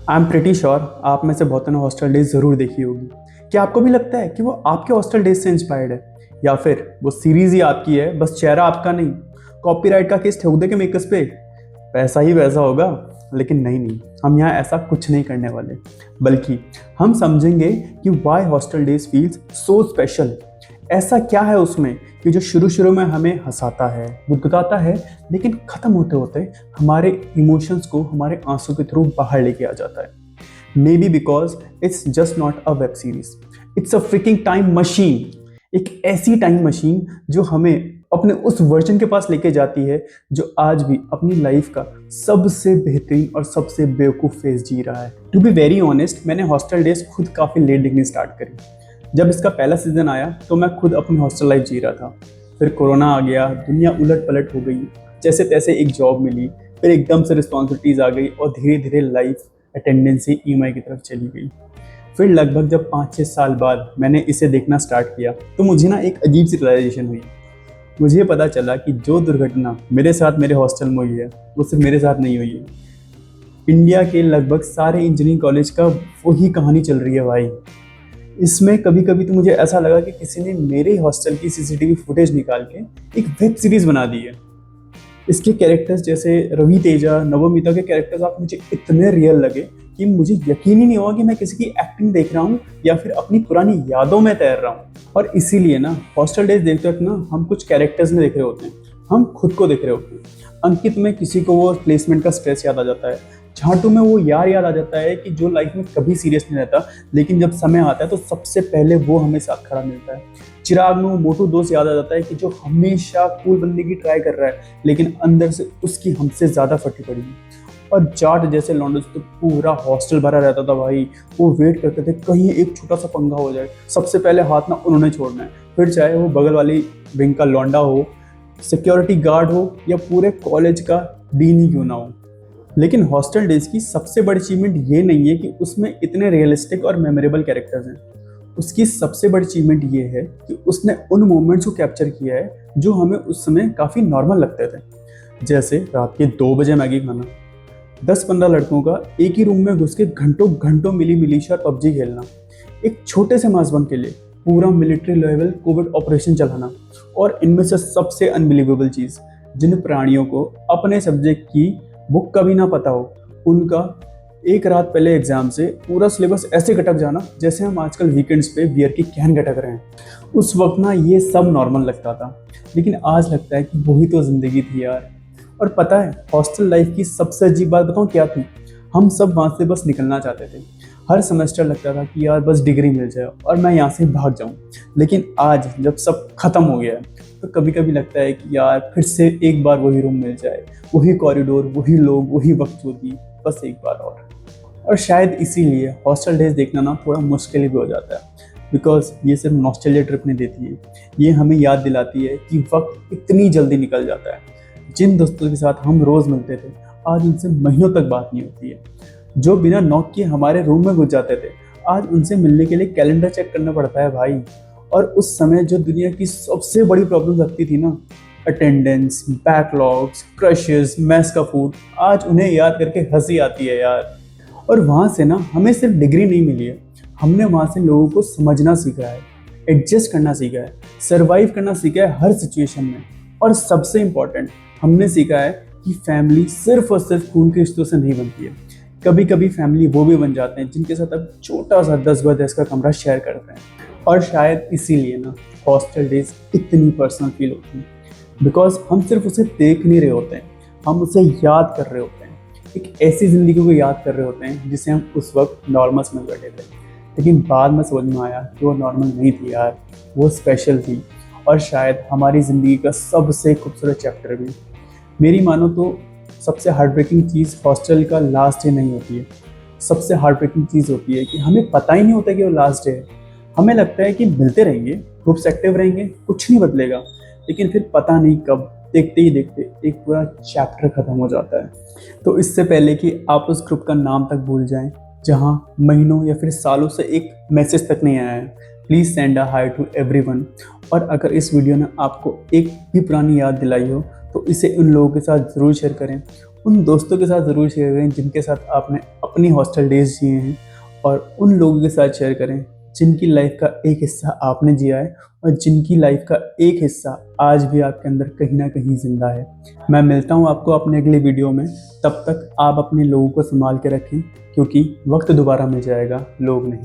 I am pretty sure आप में से बहुतों ने हॉस्टल डेज ज़रूर देखी होगी। क्या आपको भी लगता है कि वो आपके हॉस्टल डेज से इंस्पायर्ड है, या फिर वो सीरीज ही आपकी है, बस चेहरा आपका नहीं? कॉपीराइट का केस ठोक दे के मेकर्स पे, पैसा ही वैसा होगा। लेकिन नहीं नहीं, हम यहाँ ऐसा कुछ नहीं करने वाले, बल्कि हम समझेंगे कि why hostel days feels so special. ऐसा क्या है उसमें कि जो शुरू शुरू में हमें हंसाता है, गुदगुदाता है, लेकिन ख़त्म होते होते हमारे इमोशंस को हमारे आंसू के थ्रू बाहर लेके आ जाता है। May be because it's just not a web series, it's a fricking time machine. एक ऐसी टाइम मशीन जो हमें अपने उस वर्जन के पास लेके जाती है जो आज भी अपनी लाइफ का सबसे बेहतरीन और सबसे बेवकूफ़ फेज जी रहा है। टू बी वेरी ऑनेस्ट, मैंने हॉस्टल डेज खुद काफ़ी लेट देखनी स्टार्ट करी। जब इसका पहला सीजन आया तो मैं खुद अपनी हॉस्टल लाइफ जी रहा था। फिर कोरोना आ गया, दुनिया उलट पलट हो गई, जैसे तैसे एक जॉब मिली, फिर एकदम से रिस्पॉन्सिबिलिटीज़ आ गई और धीरे धीरे लाइफ अटेंडेंस से ईएमआई की तरफ चली गई। फिर लगभग जब 5-6 साल बाद मैंने इसे देखना स्टार्ट किया तो मुझे ना एक अजीब सी रियलाइजेशन हुई। मुझे पता चला कि जो दुर्घटना मेरे साथ मेरे हॉस्टल में हुई है वो सिर्फ मेरे साथ नहीं हुई है, इंडिया के लगभग सारे इंजीनियरिंग कॉलेज का वही कहानी चल रही है भाई। इसमें कभी कभी तो मुझे ऐसा लगा कि किसी ने मेरे हॉस्टल की सीसीटीवी फुटेज निकाल के एक वेब सीरीज बना दी है। इसके कैरेक्टर्स जैसे रवि तेजा, नवमीता के कैरेक्टर्स आप मुझे इतने रियल लगे कि मुझे यकीन ही नहीं हुआ कि मैं किसी की एक्टिंग देख रहा हूँ या फिर अपनी पुरानी यादों में तैर रहा हूँ। और इसीलिए ना हॉस्टल डेज देखते वक्त ना हम कुछ कैरेक्टर्स में देख रहे होते हैं, हम खुद को देख रहे होते हैं। अंकित में किसी को वो प्लेसमेंट का स्ट्रेस याद आ जाता है, झांटू में वो यार याद आ जाता है कि जो लाइफ में कभी सीरियस नहीं रहता, लेकिन जब समय आता है तो सबसे पहले वो हमें साथ खड़ा मिलता है। चिराग में वो मोटू दोस्त याद आ जाता है कि जो हमेशा कूल बनने की ट्राई कर रहा है, लेकिन अंदर से उसकी हमसे ज़्यादा फटी पड़ी है। और जाट जैसे लॉन्डोज तो पूरा हॉस्टल भरा रहता था भाई, वो वेट करते थे कहीं एक छोटा सा पंगा हो जाए, सबसे पहले हाथ ना उन्होंने छोड़ना है। फिर चाहे वो बगल वाली विंग का लौंडा हो, सिक्योरिटी गार्ड हो, या पूरे कॉलेज का डीन ही क्यों ना हो। लेकिन हॉस्टल डेज की सबसे बड़ी अचीवमेंट ये नहीं है कि उसमें इतने रियलिस्टिक और मेमोरेबल कैरेक्टर्स हैं। उसकी सबसे बड़ी अचीवमेंट ये है कि उसने उन मोमेंट्स को कैप्चर किया है जो हमें उस समय काफ़ी नॉर्मल लगते थे। जैसे रात के 2 बजे मैगी खाना, 10-15 लड़कों का एक ही रूम में घुस के घंटों घंटों मिली मिलीशिया और पबजी खेलना, एक छोटे से मासबन के लिए पूरा मिलिट्री लेवल कोविड ऑपरेशन चलाना, और इनमें से सबसे अनबिलीवेबल चीज़, जिन प्राणियों को अपने सब्जेक्ट की बुक का भी ना पता हो, उनका एक रात पहले एग्जाम से पूरा सिलेबस ऐसे गटक जाना जैसे हम आजकल वीकेंड्स पे बियर की कैन गटक रहे हैं। उस वक्त ना ये सब नॉर्मल लगता था, लेकिन आज लगता है कि वही तो ज़िंदगी थी यार। और पता है हॉस्टल लाइफ की सबसे अजीब बात बताऊँ क्या थी? हम सब वहाँ से बस निकलना चाहते थे। हर सेमेस्टर लगता था कि यार बस डिग्री मिल जाए और मैं यहाँ से भाग जाऊँ। लेकिन आज जब सब खत्म हो गया है तो कभी कभी लगता है कि यार फिर से एक बार वही रूम मिल जाए, वही कॉरिडोर, वही लोग, वही वक्त होती, बस एक बार और शायद इसीलिए हॉस्टल डेज देखना ना थोड़ा मुश्किल भी हो जाता है, बिकॉज ये सिर्फ नॉस्टैल्जिया ट्रिप नहीं देती है, ये हमें याद दिलाती है कि वक्त इतनी जल्दी निकल जाता है। जिन दोस्तों के साथ हम रोज़ मिलते थे आज उनसे महीनों तक बात नहीं होती है। जो बिना नॉक किए हमारे रूम में घुस जाते थे आज उनसे मिलने के लिए कैलेंडर चेक करना पड़ता है भाई। और उस समय जो दुनिया की सबसे बड़ी प्रॉब्लम लगती थी ना, अटेंडेंस, बैकलॉग्स, क्रशेस, मैस का फूड, आज उन्हें याद करके हंसी आती है यार। और वहाँ से ना हमें सिर्फ डिग्री नहीं मिली है, हमने वहाँ से लोगों को समझना सीखा है, एडजस्ट करना सीखा है, सर्वाइव करना सीखा है हर सिचुएशन में। और सबसे इम्पॉर्टेंट, हमने सीखा है कि फैमिली सिर्फ और सिर्फ खून के रिश्तों से नहीं बनती है। कभी कभी फैमिली वो भी बन जाते हैं जिनके साथ अब छोटा सा 10x10 का कमरा शेयर करते हैं। और शायद इसीलिए ना हॉस्टल डेज इतनी पर्सनल फील होती है, बिकॉज हम सिर्फ उसे देख नहीं रहे होते हैं, हम उसे याद कर रहे होते हैं। एक ऐसी ज़िंदगी को याद कर रहे होते हैं जिसे हम उस वक्त नॉर्मल समझ बैठे थे, लेकिन बाद में समझ में आया कि वो नॉर्मल नहीं थी यार, वो स्पेशल थी। और शायद हमारी ज़िंदगी का सबसे खूबसूरत चैप्टर भी। मेरी मानो तो सबसे हार्ट ब्रेकिंग चीज़ हॉस्टल का लास्ट डे नहीं होती है, सबसे हार्ट ब्रेकिंग चीज़ होती है कि हमें पता ही नहीं होता कि वो लास्ट डे है। हमें लगता है कि मिलते रहेंगे, ग्रुप्स एक्टिव रहेंगे, कुछ नहीं बदलेगा, लेकिन फिर पता नहीं कब देखते ही देखते एक पूरा चैप्टर ख़त्म हो जाता है। तो इससे पहले कि आप उस ग्रुप का नाम तक भूल जाएं, जहां महीनों या फिर सालों से एक मैसेज तक नहीं आया है, please send a hi to everyone. और अगर इस वीडियो ने आपको एक भी पुरानी याद दिलाई हो तो इसे उन लोगों के साथ ज़रूर शेयर करें, उन दोस्तों के साथ ज़रूर शेयर करें जिनके साथ आपने अपनी हॉस्टल डेज जिए हैं, और उन लोगों के साथ शेयर करें जिनकी लाइफ का एक हिस्सा आपने जिया है और जिनकी लाइफ का एक हिस्सा आज भी आपके अंदर कहीं ना कहीं ज़िंदा है। मैं मिलता हूँ आपको अपने अगले वीडियो में। तब तक आप अपने लोगों को संभाल के रखें, क्योंकि वक्त दोबारा मिल जाएगा, लोग नहीं।